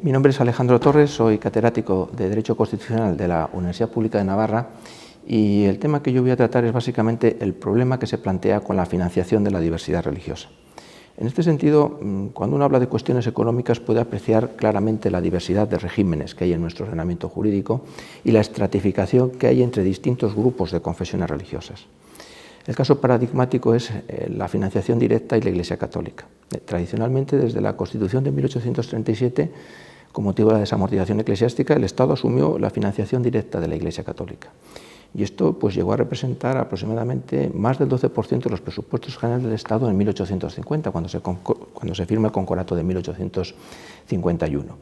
Mi nombre es Alejandro Torres, soy catedrático de Derecho Constitucional de la Universidad Pública de Navarra y el tema que yo voy a tratar es básicamente el problema que se plantea con la financiación de la diversidad religiosa. En este sentido, cuando uno habla de cuestiones económicas puede apreciar claramente la diversidad de regímenes que hay en nuestro ordenamiento jurídico y la estratificación que hay entre distintos grupos de confesiones religiosas. El caso paradigmático es la financiación directa y la Iglesia Católica. Tradicionalmente, desde la Constitución de 1837, con motivo de la desamortización eclesiástica, el Estado asumió la financiación directa de la Iglesia Católica. Y esto pues, llegó a representar aproximadamente más del 12% de los presupuestos generales del Estado en 1850, cuando se firma el Concordato de 1851.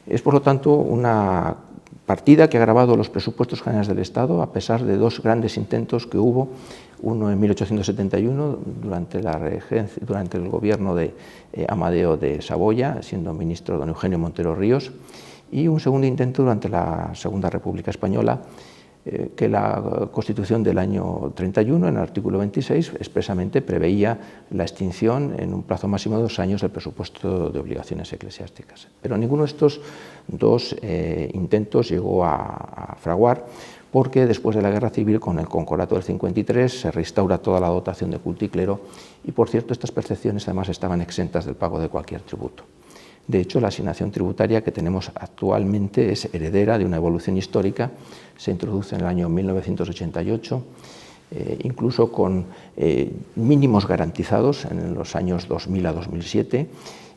Es, por lo tanto, una partida que ha agravado los presupuestos generales del Estado, a pesar de dos grandes intentos que hubo, uno en 1871, durante el gobierno de Amadeo de Saboya, siendo ministro don Eugenio Montero Ríos, y un segundo intento durante la Segunda República Española, que la Constitución del año 31, en el artículo 26, expresamente preveía la extinción en un plazo máximo de 2 años del presupuesto de obligaciones eclesiásticas. Pero ninguno de estos dos intentos llegó a fraguar, porque después de la Guerra Civil, con el Concordato del 53, se restaura toda la dotación de culto y clero y, por cierto, estas percepciones además estaban exentas del pago de cualquier tributo. De hecho, la asignación tributaria que tenemos actualmente es heredera de una evolución histórica. Se introduce en el año 1988, incluso con mínimos garantizados en los años 2000 a 2007,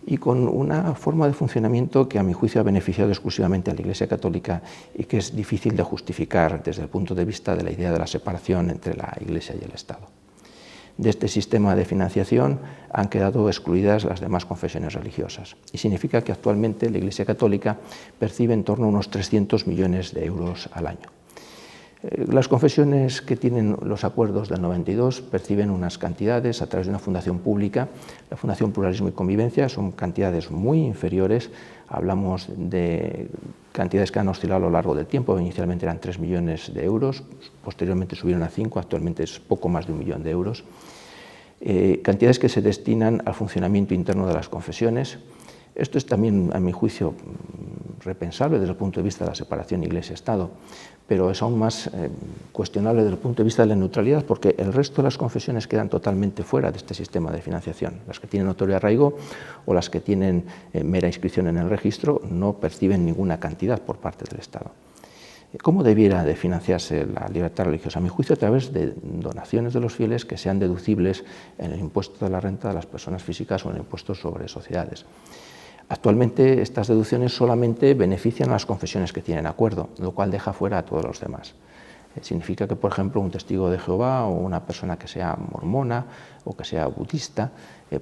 y con una forma de funcionamiento que a mi juicio ha beneficiado exclusivamente a la Iglesia Católica y que es difícil de justificar desde el punto de vista de la idea de la separación entre la Iglesia y el Estado. De este sistema de financiación han quedado excluidas las demás confesiones religiosas y significa que actualmente la Iglesia Católica percibe en torno a unos 300 millones de euros al año. Las confesiones que tienen los acuerdos del 92 perciben unas cantidades a través de una fundación pública, la Fundación Pluralismo y Convivencia. Son cantidades muy inferiores, hablamos de cantidades que han oscilado a lo largo del tiempo. Inicialmente eran 3 millones de euros, posteriormente subieron a 5, actualmente es poco más de 1 millón de euros. Cantidades que se destinan al funcionamiento interno de las confesiones. Esto es también, a mi juicio, repensable desde el punto de vista de la separación Iglesia-Estado, pero es aún más cuestionable desde el punto de vista de la neutralidad, porque el resto de las confesiones quedan totalmente fuera de este sistema de financiación. Las que tienen notorio arraigo o las que tienen mera inscripción en el registro no perciben ninguna cantidad por parte del Estado. ¿Cómo debiera de financiarse la libertad religiosa? A mi juicio, a través de donaciones de los fieles que sean deducibles en el impuesto de la renta de las personas físicas o en el impuesto sobre sociedades. Actualmente estas deducciones solamente benefician a las confesiones que tienen acuerdo, lo cual deja fuera a todos los demás. Significa que, por ejemplo, un testigo de Jehová o una persona que sea mormona o que sea budista,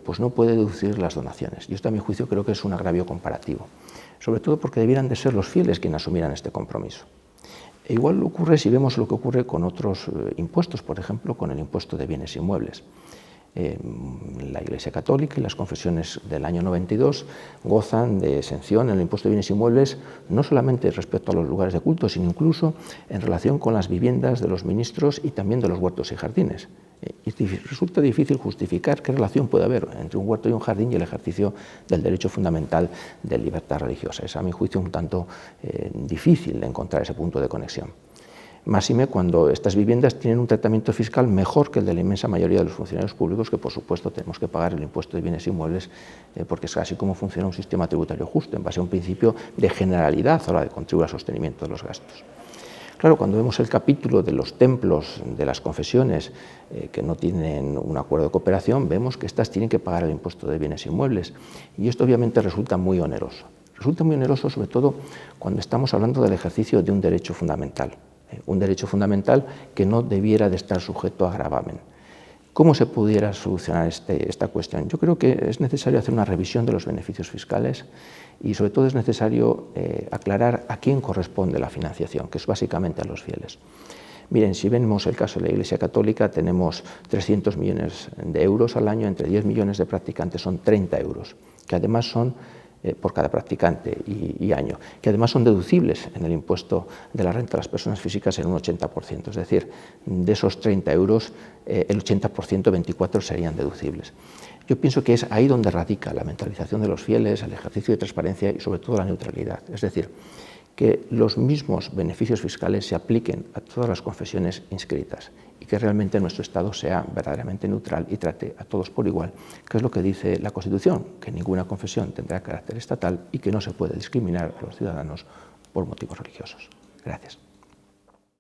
pues no puede deducir las donaciones. Y esto, a mi juicio, creo que es un agravio comparativo, sobre todo porque debieran de ser los fieles quienes asumieran este compromiso. E igual ocurre si vemos lo que ocurre con otros impuestos, por ejemplo, con el impuesto de bienes inmuebles. La Iglesia Católica y las confesiones del año 92 gozan de exención en el impuesto de bienes inmuebles, no solamente respecto a los lugares de culto, sino incluso en relación con las viviendas de los ministros y también de los huertos y jardines. Y resulta difícil justificar qué relación puede haber entre un huerto y un jardín y el ejercicio del derecho fundamental de libertad religiosa. Es, a mi juicio, un tanto difícil de encontrar ese punto de conexión. Máxime cuando estas viviendas tienen un tratamiento fiscal mejor que el de la inmensa mayoría de los funcionarios públicos, que por supuesto tenemos que pagar el impuesto de bienes inmuebles, porque es así como funciona un sistema tributario justo, en base a un principio de generalidad a la hora de contribuir al sostenimiento de los gastos. Claro, cuando vemos el capítulo de los templos de las confesiones que no tienen un acuerdo de cooperación, vemos que éstas tienen que pagar el impuesto de bienes inmuebles, y esto obviamente resulta muy oneroso. Resulta muy oneroso sobre todo cuando estamos hablando del ejercicio de un derecho fundamental que no debiera de estar sujeto a gravamen. ¿Cómo se pudiera solucionar esta cuestión? Yo creo que es necesario hacer una revisión de los beneficios fiscales y sobre todo es necesario aclarar a quién corresponde la financiación, que es básicamente a los fieles. Miren, si vemos el caso de la Iglesia Católica, tenemos 300 millones de euros al año, entre 10 millones de practicantes son 30 euros, que además son por cada practicante y año, que además son deducibles en el impuesto de la renta de las personas físicas en un 80%, es decir, de esos 30 euros, el 80%, 24 serían deducibles. Yo pienso que es ahí donde radica la mentalización de los fieles, el ejercicio de transparencia y sobre todo la neutralidad, es decir, que los mismos beneficios fiscales se apliquen a todas las confesiones inscritas y que realmente nuestro Estado sea verdaderamente neutral y trate a todos por igual, que es lo que dice la Constitución, que ninguna confesión tendrá carácter estatal y que no se puede discriminar a los ciudadanos por motivos religiosos. Gracias.